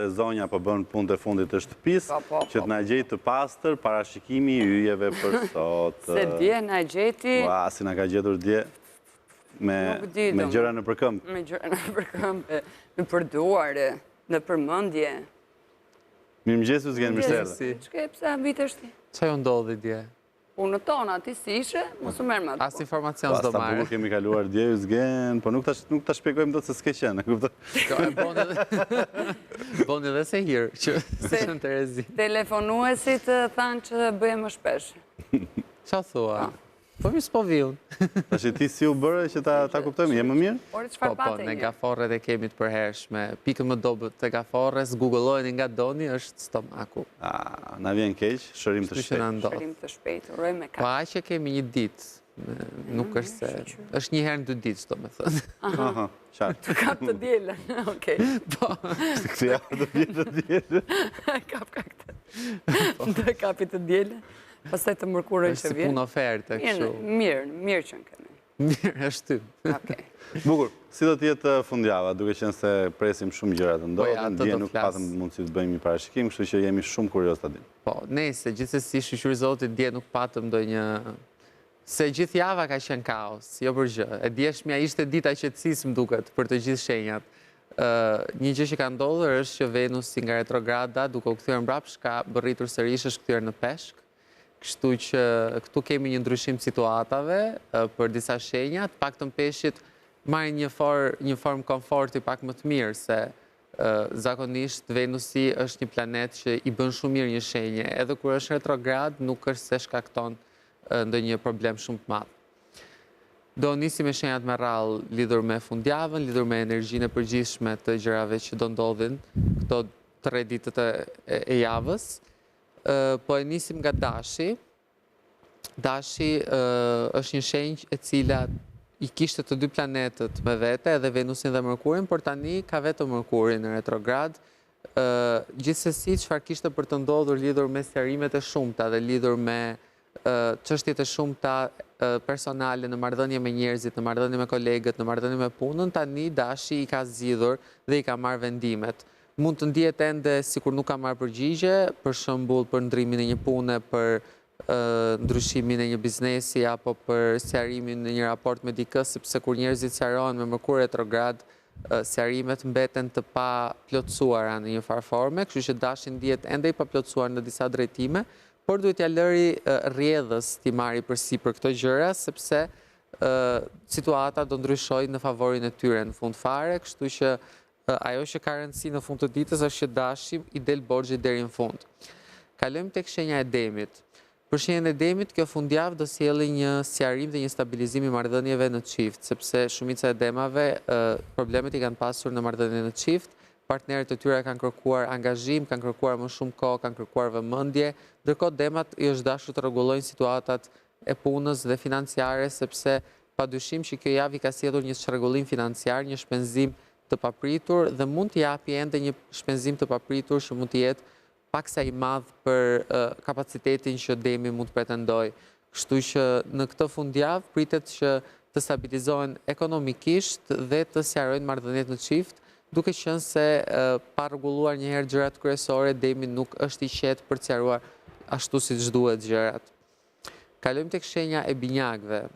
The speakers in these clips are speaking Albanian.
dhe zonja po bën punë të fundit të shtëpisë, që të na gjej të pastër parashikimi i yjeve për sot. Se dje na gjeti... Ua, si na ka gjetur dje me gjëra në përkëmbë. Me gjëra në përkëmbë, në përduar, në përmendje. Mirëmëngjes, zgjen mirëse. Çka pse ambitesh ti? Çfarë ndodhi dje? Unë tona, ti si ishe, mos u merr më atë. As informacion s'do marrë. Bukur kemi kaluar dje, zgjen, po nuk ta shpjegojmë dot se s'ke qenë, e kupton? Bon edhe se hirë, që në Terezi. Telefonuesit thanë që bëjmë më shpesh. Qa thua? Po mi s'po viun. Tash ti si u bëre që ta kuptojmë, je më mirë? Po, në gaforret e kemi të përhershme. Pikën më dobët të gaforres, googlojnë nga doni, është stomaku. Na vjen keq, shërim të shpejt. Shërim të shpejt, uroj me kaq. Po, aqe kemi një ditë. Nuk është se... është një herë në 2 ditë, do me thënë. Aha, qartë. Të kap të djelen, okej. Po. Këtë javë të vjetë të djelen. Kap ka këtë. Të kapi të djelen. Pastaj të mërkurën që vjen. Si punë oferte, kështu. Mirë që në kemi. Mirë, është ty. Okej. Bukur, si do t'jetë fundjava, duke qenë se presim shumë gjëra të ndodhen, dje nuk patëm mundësi të bëjmë një parashikim, kështu që jemi shumë kurioz të dim. Po, nejse, gjithsesi shqyqyr zotit, dje nuk patëm do një... Se gjithë java ka qenë kaos, jo për gjë. E djeshmja ishte dita qetësisë më duket për të gjithë shenjat. Një gjë që ka ndodhur është që Venus si nga retrograda, duke u kthyer mbrapsht, ka bërritur sërish është kthyer në peshk. Kështu që këtu kemi një ndryshim situatave për disa shenjat, pak të peshqit marrin një formë komforti pak më të mirë, se zakonisht Venusi është një planet që i bën shumë mirë një shenje, edhe kur është retrograd nuk është se shkakton ndonjë problem shumë të madh. Do nisi me shenjat me radhë lidhur me fundjavën, lidhur me energjinë e përgjithshme të gjërave që do ndodhin këto 3 ditët e javës. Po e nisim nga Dashi. Dashi është një shenjë e cila i kishte të 2 planetët me vete, edhe Venusin dhe Mërkurin, por tani ka vetëm Mërkurin në retrograd. Gjithsesi, çfarë kishte për të ndodhur lidhur me sqarimet e shumta dhe lidhur me çështjet e shumta personale në marrëdhënie me njerëzit, në marrëdhënie me kolegët, në marrëdhënie me punën, tani Dashi i ka zgjidhur dhe i ka marrë vendimet. Mund të ndihet ende sikur nuk ka marrë përgjigje, për shembull për ndrimin e një pune, për ndryshimin e një biznesi apo për sqarimin në një raport me dikë, sepse kur njerëzit sqarohen me Mërkur retrograd, sqarimet mbeten të pa plotësuara në një farë forme, kështu që Dashi ndihet ende i pa plotësuar në disa drejtime, por duhet t'ia lëri rrjedhës t'i marrë përsipër këto gjëra, sepse situata do ndryshojë në favorin e tyre në fund fare, kështu që ajo që ka rëndësi në fund të ditës është që Dashi i del borxhi deri në fund. Kalojmë tek shenja e Demit. Për shenjën e Demit, kjo fundjavë do sjellë një sqarim dhe një stabilizim i marrëdhënieve në çift, sepse shumica e demave problemet i kanë pasur në marrëdhënie në çift, partnerët e tyre kanë kërkuar angazhim, kanë kërkuar më shumë kohë, kanë kërkuar vëmendje, ndërkohë demat i është dashur të rregullojnë situatat e punës dhe financiare, sepse padyshim që kjo javë i ka sjellur një çrregullim financiar, një shpenzim të papritur dhe mund të japi ende një shpenzim të papritur që mund të jetë paksa i madh për kapacitetin që Demi mund të pretendojë. Kështu që në këtë fundjavë pritet që të stabilizohen ekonomikisht dhe të sqarojnë marrëdhëniet në çift, duke qenë se pa rregulluar një herë gjërat kryesore, Demi nuk është i qetë për të sqaruar ashtu siç duhet gjërat. Kalojmë tek shenja e binjakëve.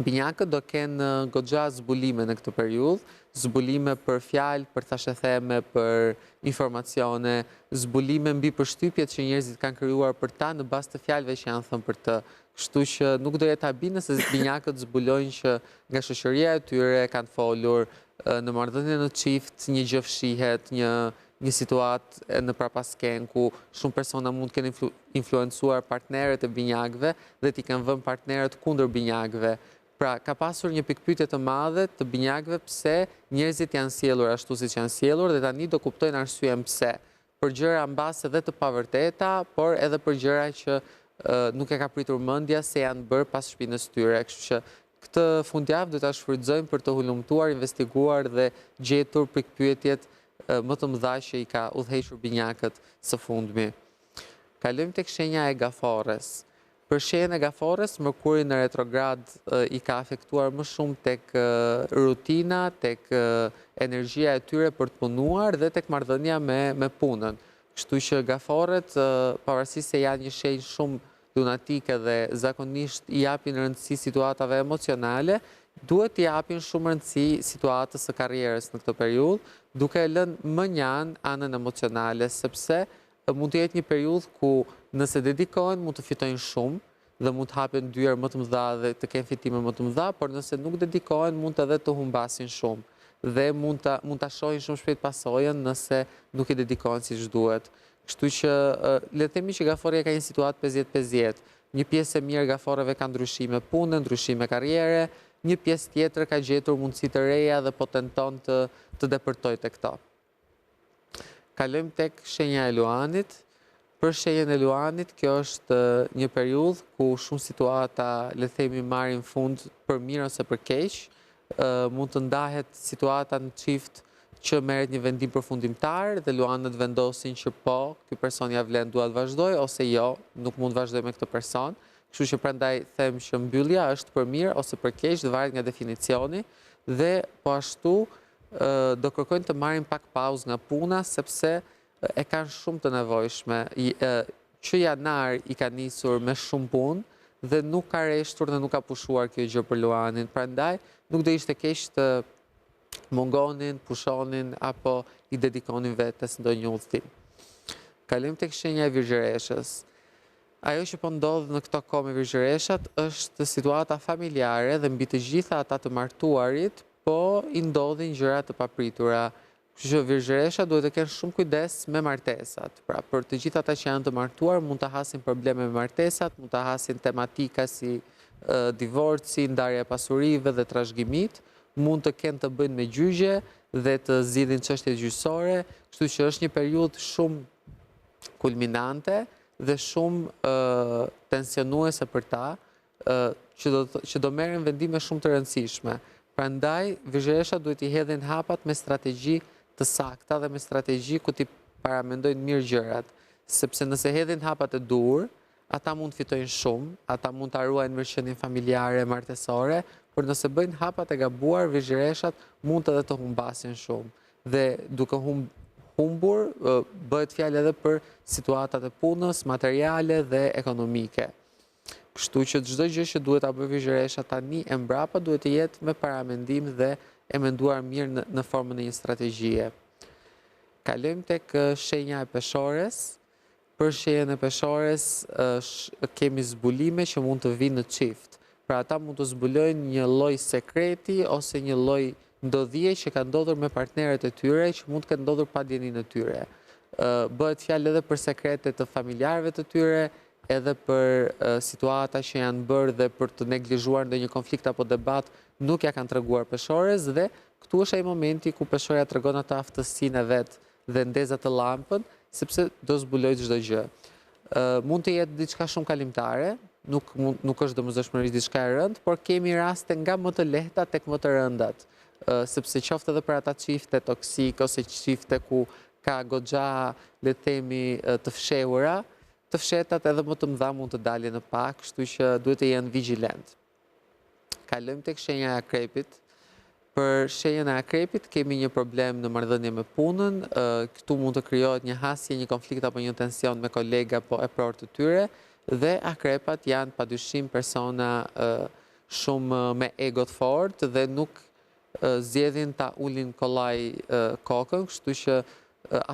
Binjakët do kenë goxha zbulime në këtë periudhë, zbulime për fjalë, për thashetheme, për informacione, zbulime mbi përshtypjet që njerëzit kanë krijuar për ta në bazë të fjalëve që janë thënë për të. Kështu që nuk do jetë habi nëse binjakët zbulojnë që nga shoqëria e tyre kanë folur në marrëdhënie në çift, një gjë fshihet, një situatë në prapasken ku shumë persona mund të kenë influencuar partnerët e binjakëve dhe t'i kanë vënë partnerët kundër binjakëve. Pra, ka pasur një pikpyetje të madhe të binjakëve pse njerëzit janë sjellur ashtu siç janë sjellur dhe tani do kuptojnë arsyen pse. Për gjëra mbas edhe të pavërteta, por edhe për gjëra që nuk e ka pritur mendja se janë bërë pas shpinës tyre. Kështu që këtë fundjavë do ta shfrytëzojmë për të hulumtuar, investiguar dhe gjetur pikpyetjet më të mëdha që i ka udhëhequr binjakët së fundmi. Kalojmë tek shenja e Gaforres. Për shenjën e Gafores, Mërkuri në retrograd I ka afektuar më shumë tek rutina, tek energjia e tyre për të punuar dhe tek marrëdhënia me punën. Kështu që Gaforet, pavarësisht se janë një shenjë shumë lunatike dhe zakonisht I japin rëndësi situatave emocionale, duhet I japin shumë rëndësi situatës së karrierës në këtë periudhë, duke lënë më njanë anën emocionale, sepse mund të jetë një periudhë ku nëse dedikohen mund të fitojnë shumë dhe mund të hapen dyert më të mëdha dhe të kenë fitime më të mëdha, por nëse nuk dedikohen mund edhe të humbasin shumë dhe mund ta shohin shumë shpejt pasojën nëse nuk I dedikohen siç duhet. Kështu që le të themi që Gaforia ka një situatë 50-50. Një pjesë e mirë Gaforeve ka ndryshime pune, ndryshime karriere, një pjesë tjetër ka gjetur mundësi të reja dhe po tenton të depërtojë tek këto. Kalojmë tek shenja e Luanit. Për shenjën e Luanit, kjo është një periudhë ku shumë situata, le të themi, marrin fund për mirë ose për keq. Mund të ndahet situata në çift që merret një vendim përfundimtar dhe Luanët vendosin që po, ky person ja vlen, dua të vazhdoj ose jo, nuk mund të vazhdoj me këtë person. Kështu që prandaj them që mbyllja është për mirë ose për keq, varet nga definicioni dhe po ashtu do kërkojnë të marrin pak pauzë nga puna sepse e kanë shumë të nevojshme. Që janar I ka nisur me shumë punë dhe nuk ka reshtur dhe nuk ka pushuar kjo gjë për Luanin. Prandaj nuk do ishte keq të mungonin, pushonin apo I dedikonin vetes ndonjë udhtim. Kalojmë tek shenja e Virgjëreshës. Ajo që po ndodh në këto kohë me Virgjëreshat është situata familjare dhe mbi të gjitha ata të martuarit, po I ndodhin gjëra të papritura. Kështu që Virgjëresha duhet të kenë shumë kujdes me martesat. Pra, për të gjithë ata që janë të martuar, mund të hasin probleme me martesat, mund të hasin tematika si divorci, ndarja e pasurive dhe trashëgimit, mund të kenë të bëjnë me gjyqje dhe të zgjidhin çështje gjyqësore, kështu që është një periudhë shumë kulminante dhe shumë tensionuese për ta, që do merren vendime shumë të rëndësishme. Prandaj, Virgjëresha duhet I hedhin hapat me strategji të sakta dhe me strategji ku t'i paramendojnë mirë gjërat. Sepse nëse hedhin hapat e dur, ata mund të fitojnë shumë, ata mund të ruajnë mirëqenien familjare, martesore, por nëse bëjnë hapat e gabuar, Virgjëreshat mund edhe të humbasin shumë. Dhe duke humbur, bëhet fjalë edhe për situatat e punës, materiale dhe ekonomike. Kështu që çdo gjë që duhet ta bëjë Virgjëresha tani e mbrapa duhet të jetë me paramendim dhe e menduar mirë në formën e një strategjie. Kalojmë tek shenja e Peshores. Për shenjën e Peshores kemi zbulime që mund të vinë në çift. Pra ata mund të zbulojnë një lloj sekreti ose një lloj ndodhie që ka ndodhur me partnerët e tyre që mund të ketë ndodhur pa dijenin e tyre. Bëhet fjalë edhe për sekrete të familjarëve të tyre, edhe për situata që janë bërë dhe për të neglizhuar ndonjë konflikt apo debat nuk ja kanë treguar Peshores dhe këtu është ai momenti ku Peshoria tregon atë aftësinë e vet dhe ndezat të llampën, sepse do zbulojë çdo gjë. Mund të jetë diçka shumë kalimtare, nuk është domosdoshmërisht diçka e rëndë, por kemi raste nga më të lehta tek më të rëndat, sepse qoftë edhe për ata çifte toksik ose çifte ku ka goxha, le të themi, të fshehura, të fshetat edhe më të mëdha mund të dalin në pak, kështu që duhet të jenë vigjilent. Kalojmë tek shenja e Akrepit. Për shenjën e Akrepit kemi një problem në marrëdhënie me punën, këtu mund të krijohet një hasje, një konflikt apo një tension me kolega apo e pror të tyre, dhe Akrepat janë padyshim persona shumë me ego të fortë dhe nuk zgjedhin ta ulin kollaj kokën, kështu që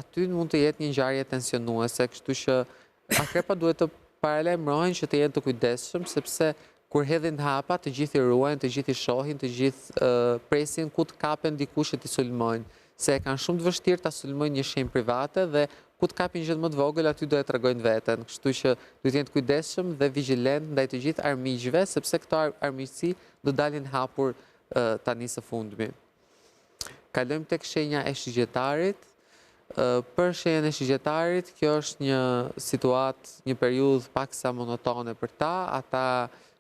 aty mund të jetë një ngjarje tensionuese, kështu që Akrepat duhet të paralajmërohen që të jenë të kujdesshëm, sepse kur hedhin hapa, të gjithë I ruajnë, të gjithë I shohin, të gjithë presin ku të kapen dikush që t'i sulmojnë, se e kanë shumë të vështirë ta sulmojnë një shenjë private dhe ku të kapin gjë më të vogël, aty do e tregojnë veten. Kështu që duhet të jenë të kujdesshëm dhe vigjilent ndaj të gjithë armiqve, sepse këto armiqësi do dalin hapur tani së fundmi. Kalojmë tek shenja e Shigjetarit. Për shenjën e Shigjetarit, kjo është një situatë, një periudhë paksa monotone për ta. Ata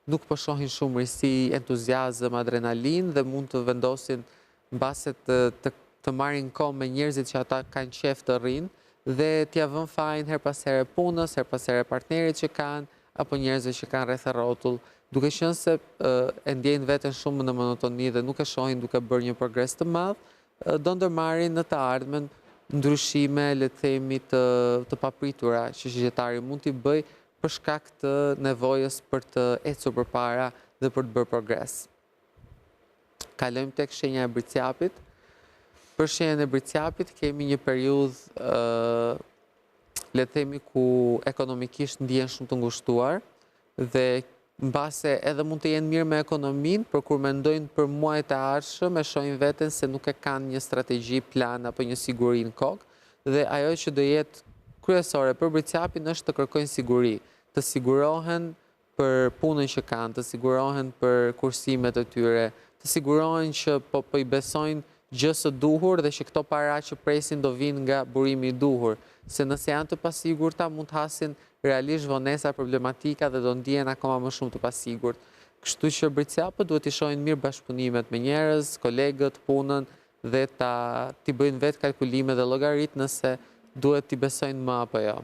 nuk po shohin shumë risi, entuziazëm, adrenalin dhe mund të vendosin mbase të marrin kohë me njerëzit që ata kanë qejf të rrinë dhe t'ia vën fajin her pas here punës, her pas here partnerit që kanë, apo njerëzve që kanë rreth e rrotull, duke qenë se e ndjejnë veten shumë në monotoni dhe nuk e shohin duke bërë një progres të madh, do ndërmarrin në të ardhmen ndryshime, le të themi, të papritura që qytetari mund t'i bëj për shkak të nevojës për të ecur përpara dhe për të bërë progres. Kalojmë tek shenja e Bricjapit. Për shenjën e Bricjapit kemi një periudhë, le të themi, ku ekonomikisht ndihen shumë të ngushtuar dhe mbase edhe mund të jenë mirë me ekonominë, por kur mendojnë për muajt e ardhshëm e shohin veten se nuk e kanë një strategji, plan apo një siguri në kokë dhe ajo që do jetë kryesore për Bricjapin është të kërkojnë siguri, të sigurohen për punën që kanë, të sigurohen për kursimet e tyre, të sigurohen që po i besojnë gjë së duhur dhe që këto para që presin do vinë nga burimi i duhur, se nëse janë të pasigurta mund të hasin realisht vonesa problematika dhe do ndihen akoma më shumë të pasigurt. Kështu që Bricjapët duhet t'i shohin mirë bashkëpunimet me njerëz, kolegët, punën dhe t'i bëjnë vetë kalkulime dhe llogarit nëse duhet t'i besojnë më apo jo.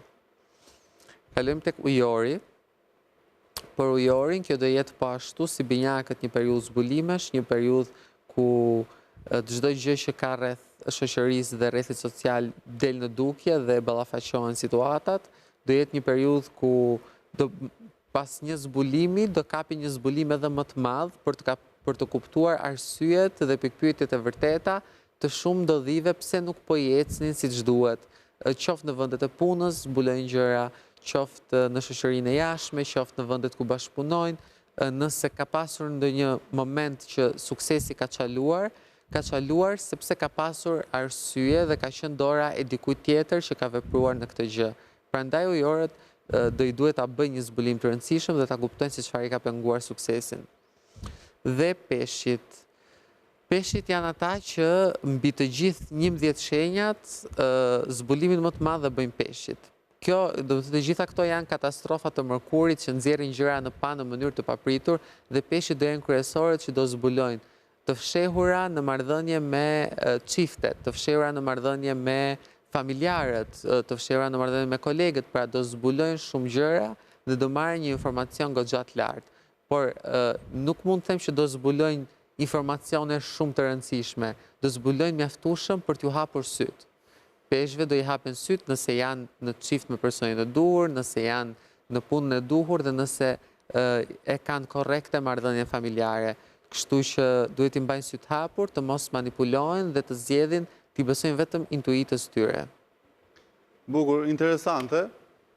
Kalojmë tek ujori. Për ujorin, kjo do jetë po ashtu si binjakët një periudhë zbulimesh, një periudhë ku çdo gjë që ka rreth shoqërisë dhe rrethit social del në dukje dhe ballafaqohen situatat, do jetë një periudhë ku pas një zbulimi do kapi një zbulim edhe më të madh për të kuptuar arsyet dhe pikpyetjet e vërteta të shumë ndodhive pse nuk po i ecnin siç duhet, qoftë në vendet e punës, zbulojnë gjëra, qoftë në shoqërinë e jashtme, qoftë në vendet ku bashkëpunojnë, nëse ka pasur ndonjë moment që suksesi ka çaluar sepse ka pasur arsye dhe ka qenë dora e dikujt tjetër që ka vepruar në këtë gjë. Prandaj ujorët do i duhet ta bëjnë një zbulim të rëndësishëm dhe ta kuptojnë se çfarë i ka penguar suksesin. Dhe peshqit. Peshqit janë ata që mbi të gjithë 11 shenjat, zbulimin më të madh e bëjnë peshqit. Kjo, të gjitha këto janë katastrofa të mërkurit që nxjerrin gjëra në mënyrë të papritur dhe peshqit do jenë kryesorët që do zbulojnë të fshehura në marrëdhënie me çiftet, të fshehura në marrëdhënie me familjarët, të fshehura në marrëdhënie me kolegët, pra do zbulojnë shumë gjëra dhe do marrin një informacion goxha të lartë. Por nuk mund të them që do zbulojnë informacione shumë të rëndësishme, do zbulojnë mjaftueshëm për t'ju hapur syt. Peshqve do i hapen syt nëse janë në çift me personin e duhur, nëse janë në punën e duhur dhe nëse e kanë korrekte marrëdhënien familjare. Kështu që duhet i mbajnë syt hapur, të mos manipulohen dhe të zgjedhin, t'i besojnë vetëm intuitës tyre. Bukur, interesante,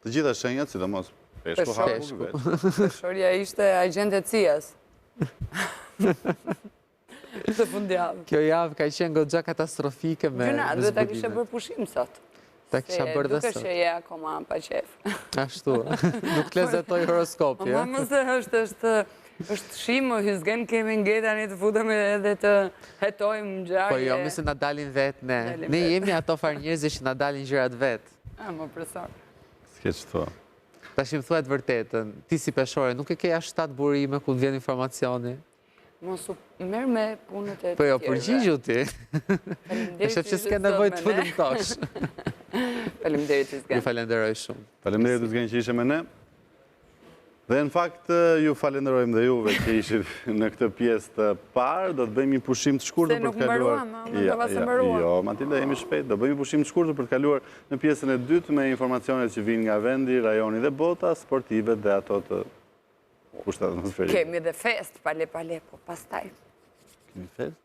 të gjitha shenjat, sidomos peshku hapur vetë. Peshorja ishte agent e CIA-s. Të fundjavë. Kjo javë ka qenë goxha katastrofike me Gjuna, duhet ta kishe bërë pushim sot. Ta kisha bërë dhe sot. Duke që je akoma pa qef. Ashtu, nuk lezetoj horoskopi. Ma mëse është shimë, hyzgen kemi ngeta një të futëm edhe të hetojmë gjarje. Po jo, mëse na dalin vetë ne. Ne jemi ato farë njerëzi që na dalin gjërat vetë. Më presor. S'ke që thua. Ta shimë thuet vërtetën, ti si peshore, nuk e keja 7 burime ku të vjen informacioni? Mosu merë me punët e tjerëve. Po jo, përgjigju ti. Është që s'ke nevoj të futëm tosh. Faleminderit që s'gen. Ju falenderoj shumë. Faleminderit të s'gen që ishe me ne. Dhe në fakt ju falenderojmë dhe juve që ishit në këtë pjesë të parë, do të bëjmë një pushim të shkurtër për të kaluar. Se nuk mëruam, Jo, Matilda, jemi shpejt, do bëjmë një pushim të shkurtër për të kaluar në pjesën e dytë me informacionet që vinë nga vendi, rajoni dhe bota, sportive dhe ato të kushtat atmosferike. Kemi dhe fest, pale, po pastaj. Kemi fest?